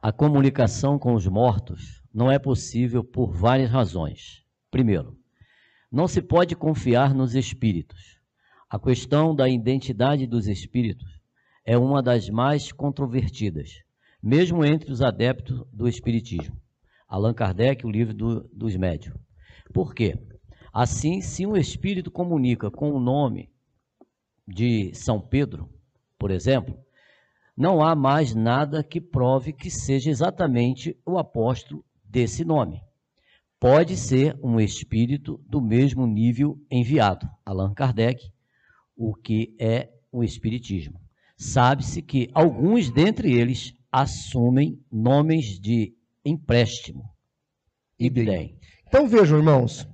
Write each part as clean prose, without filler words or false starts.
A comunicação com os mortos não é possível por várias razões. Primeiro, não se pode confiar nos espíritos. A questão da identidade dos espíritos é uma das mais controvertidas, mesmo entre os adeptos do espiritismo. Allan Kardec, o livro dos médiuns. Por quê? Assim, se um espírito comunica com o nome de São Pedro, por exemplo, não há mais nada que prove que seja exatamente o apóstolo desse nome. Pode ser um espírito do mesmo nível enviado. Allan Kardec, o que é o espiritismo. Sabe-se que alguns dentre eles assumem nomes de empréstimo. Ibidem. Então vejam, irmãos,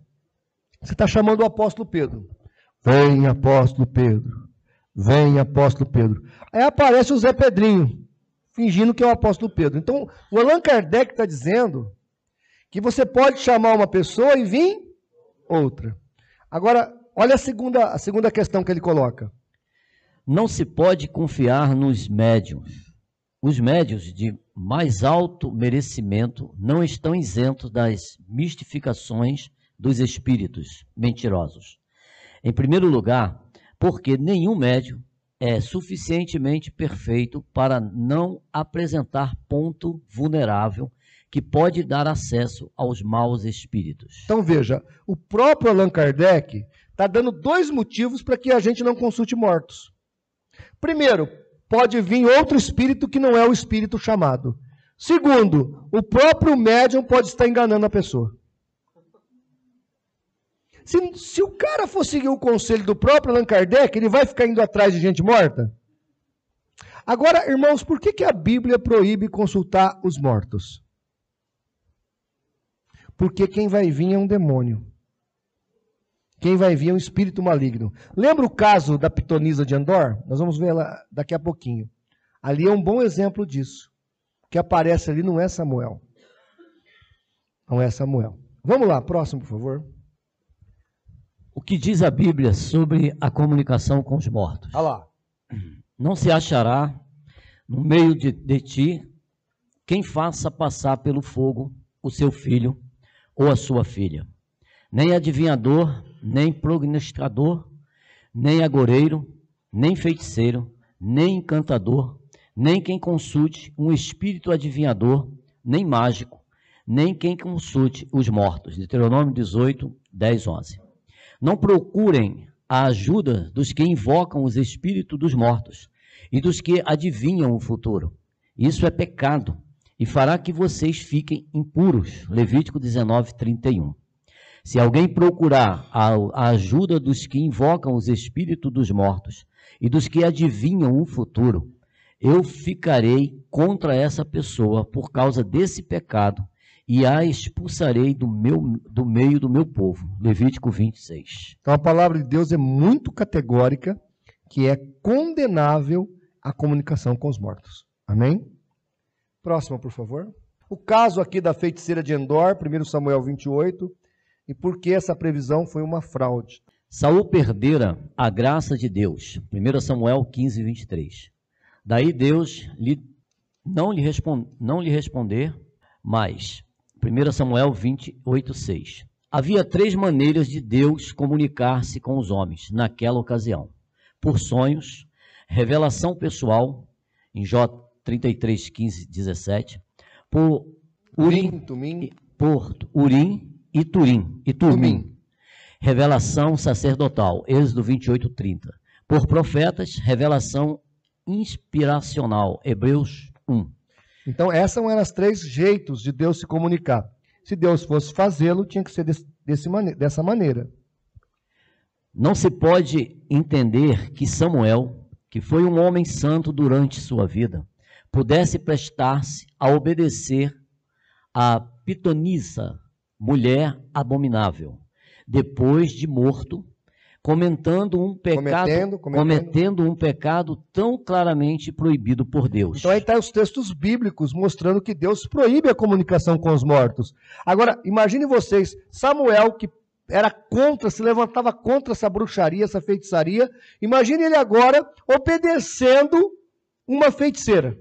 você está chamando o apóstolo Pedro. Vem, apóstolo Pedro. Vem, apóstolo Pedro. Aí aparece o Zé Pedrinho, fingindo que é o apóstolo Pedro. Então, o Allan Kardec está dizendo que você pode chamar uma pessoa e vir outra. Agora, olha a segunda questão que ele coloca. Não se pode confiar nos médiuns. Os médiuns de mais alto merecimento não estão isentos das mistificações dos espíritos mentirosos. Em primeiro lugar, porque nenhum médium é suficientemente perfeito para não apresentar ponto vulnerável que pode dar acesso aos maus espíritos. Então veja, o próprio Allan Kardec está dando dois motivos para que a gente não consulte mortos. Primeiro, pode vir outro espírito que não é o espírito chamado. Segundo, o médium pode estar enganando a pessoa. Se o cara for seguir o conselho do próprio Allan Kardec, ele vai ficar indo atrás de gente morta? Agora, irmãos, por que a Bíblia proíbe consultar os mortos? Porque quem vai vir é um demônio. Quem vai vir é um espírito maligno. Lembra o caso da pitonisa de Endor? Nós vamos ver ela daqui a pouquinho. Ali é um bom exemplo disso. O que aparece ali não é Samuel. Não é Samuel. Vamos lá, próximo, por favor. O que diz a Bíblia sobre a comunicação com os mortos? Olha lá. Não se achará no meio de ti quem faça passar pelo fogo o seu filho ou a sua filha. Nem adivinhador, nem prognosticador, nem agoreiro, nem feiticeiro, nem encantador, nem quem consulte um espírito adivinhador, nem mágico, nem quem consulte os mortos. Deuteronômio 18, 10, 11. Não procurem a ajuda dos que invocam os espíritos dos mortos e dos que adivinham o futuro. Isso é pecado e fará que vocês fiquem impuros. Levítico 19, 31. Se alguém procurar a ajuda dos que invocam os espíritos dos mortos e dos que adivinham o futuro, eu ficarei contra essa pessoa por causa desse pecado e a expulsarei do meio do meu povo. Levítico 26. Então a palavra de Deus é muito categórica, que é condenável a comunicação com os mortos. Amém? Próxima, por favor. O caso aqui da feiticeira de Endor, 1 Samuel 28, e por que essa previsão foi uma fraude. Saul perdera a graça de Deus. 1 Samuel 15, 23. Daí Deus não lhe responder mais. 1 Samuel 28, 6. Havia 3 maneiras de Deus comunicar-se com os homens naquela ocasião. Por sonhos, revelação pessoal, em Jó 33, 15, 17. Por Urim e Tumim. Revelação sacerdotal, Êxodo 28, 30. Por profetas, revelação inspiracional, Hebreus 1. Então, essas são as 3 jeitos de Deus se comunicar. Se Deus fosse fazê-lo, tinha que ser dessa maneira. Não se pode entender que Samuel, que foi um homem santo durante sua vida, pudesse prestar-se a obedecer a pitonisa, mulher abominável, depois de morto, cometendo um pecado tão claramente proibido por Deus. Então aí está os textos bíblicos mostrando que Deus proíbe a comunicação com os mortos. Agora, imagine vocês, Samuel, que era contra, se levantava contra essa bruxaria, essa feitiçaria. Imagine ele agora obedecendo uma feiticeira.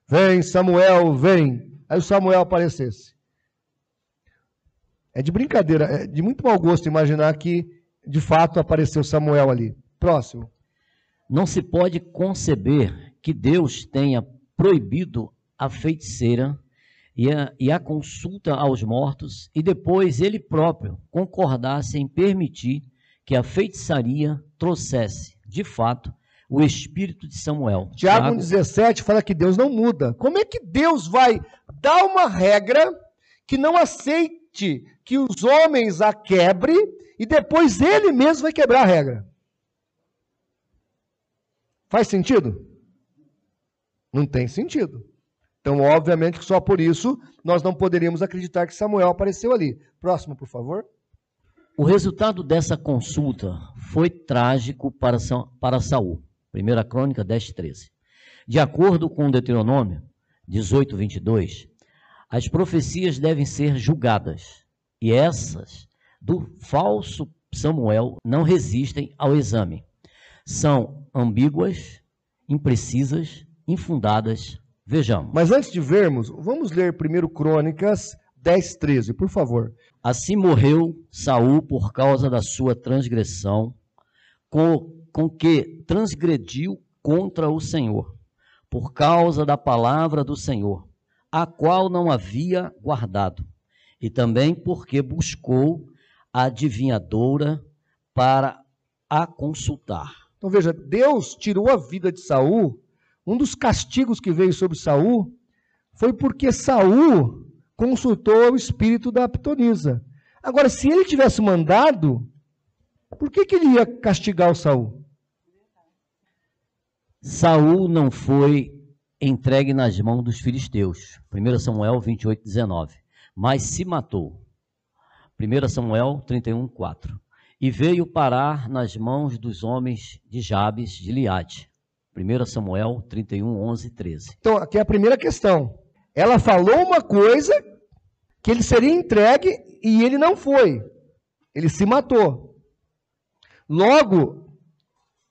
Vem, Samuel, vem. Aí o Samuel aparecesse. É de brincadeira, é de muito mau gosto imaginar que, de fato, apareceu Samuel ali. Próximo. Não se pode conceber que Deus tenha proibido a feiticeira e a consulta aos mortos, e depois ele próprio concordasse em permitir que a feitiçaria trouxesse, de fato, o espírito de Samuel. Tiago 1,17 fala que Deus não muda. Como é que Deus vai dar uma regra que não aceite que os homens a quebre e depois ele mesmo vai quebrar a regra? Faz sentido? Não tem sentido. Então, obviamente que só por isso nós não poderíamos acreditar que Samuel apareceu ali. Próximo, por favor. O resultado dessa consulta foi trágico para Saul. 1 Crônica 10:13. De acordo com Deuteronômio 18:22, as profecias devem ser julgadas, e essas do falso Samuel não resistem ao exame. São ambíguas, imprecisas, infundadas. Vejamos. Mas antes de vermos, vamos ler 1 Crônicas 10:13, por favor. Assim morreu Saul por causa da sua transgressão, com que transgrediu contra o Senhor, por causa da palavra do Senhor, a qual não havia guardado, e também porque buscou a adivinhadora para a consultar. Então veja, Deus tirou a vida de Saul. Um dos castigos que veio sobre Saul foi porque Saul consultou o espírito da pitonisa. Agora, se ele tivesse mandado, por que ele ia castigar o Saul? Saul não foi entregue nas mãos dos filisteus. 1 Samuel 28:19. Mas se matou. 1 Samuel 31:4. E veio parar nas mãos dos homens de Jabes de Gileade. 1 Samuel 31:11-13. Então, aqui é a primeira questão. Ela falou uma coisa que ele seria entregue e ele não foi. Ele se matou. Logo,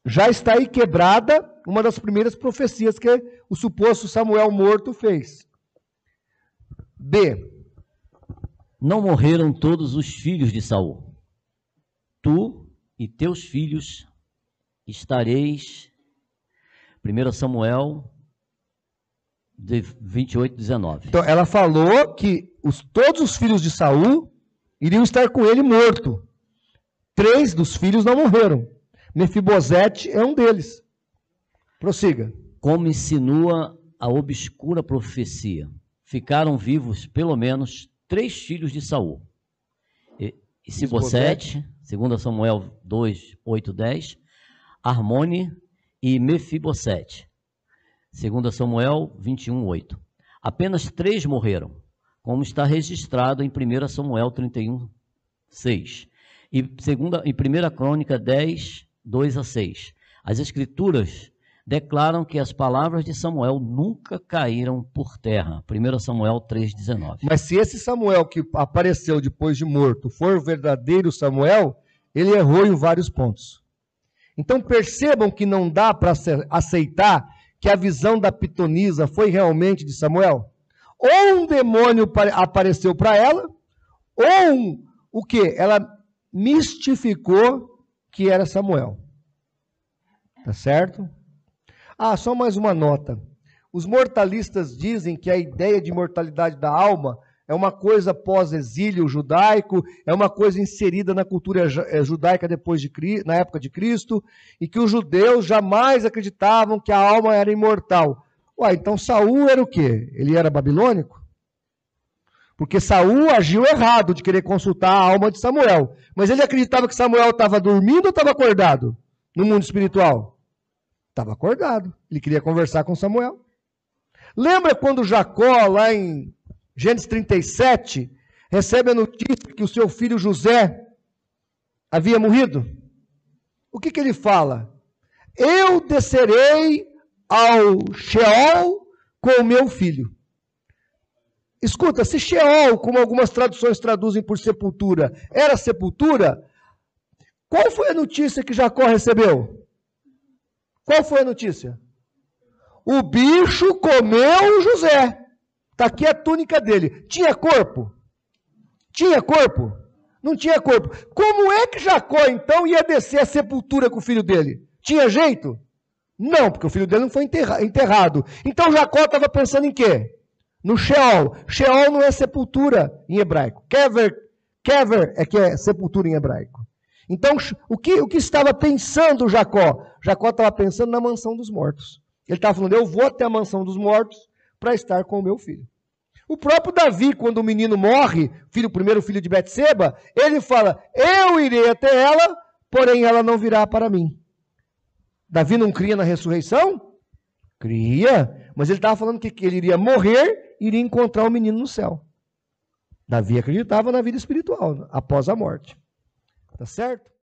já está aí quebrada uma das primeiras profecias que o suposto Samuel morto fez. B. Não morreram todos os filhos de Saul. Tu e teus filhos estareis. 1 Samuel 28:19. Então, ela falou que todos os filhos de Saul iriam estar com ele morto. 3 dos filhos não morreram. Mefibosete é um deles. Prossiga. Como insinua a obscura profecia, ficaram vivos pelo menos 3 filhos de Saul. Isibosete, 2 Samuel 2:8-10, Armone e Mefibosete, 2 Samuel 21:8. Apenas 3 morreram, como está registrado em 1 Samuel 31:6 e 1 Crônica 10:2-6. As Escrituras declaram que as palavras de Samuel nunca caíram por terra. 1 Samuel 3:19. Mas se esse Samuel que apareceu depois de morto for o verdadeiro Samuel, ele errou em vários pontos. Então percebam que não dá para aceitar que a visão da pitonisa foi realmente de Samuel. Ou um demônio apareceu para ela, ou o quê? Ela mistificou que era Samuel. Tá certo? Só mais uma nota. Os mortalistas dizem que a ideia de imortalidade da alma é uma coisa pós-exílio judaico, é uma coisa inserida na cultura judaica na época de Cristo, e que os judeus jamais acreditavam que a alma era imortal. Então Saul era o quê? Ele era babilônico? Porque Saul agiu errado de querer consultar a alma de Samuel. Mas ele acreditava que Samuel estava dormindo ou estava acordado no mundo espiritual? Estava acordado. Ele queria conversar com Samuel. Lembra quando Jacó, lá em Gênesis 37, recebe a notícia que o seu filho José havia morrido? O que ele fala? Eu descerei ao Sheol com o meu filho. Escuta, se Sheol, como algumas traduções traduzem por sepultura, era sepultura, qual foi a notícia que Jacó recebeu? Qual foi a notícia? O bicho comeu José. Está aqui a túnica dele. Tinha corpo? Tinha corpo? Não tinha corpo. Como é que Jacó, então, ia descer a sepultura com o filho dele? Tinha jeito? Não, porque o filho dele não foi enterrado. Então Jacó estava pensando em quê? No Sheol. Sheol não é sepultura em hebraico. Kever é que é sepultura em hebraico. Então, o que estava pensando Jacó? Jacó estava pensando na mansão dos mortos. Ele estava falando, eu vou até a mansão dos mortos para estar com o meu filho. O próprio Davi, quando o menino morre, o primeiro filho de Betseba, ele fala, eu irei até ela, porém ela não virá para mim. Davi não cria na ressurreição? Cria, mas ele estava falando que ele iria morrer e iria encontrar o menino no céu. Davi acreditava na vida espiritual, após a morte. Tá certo?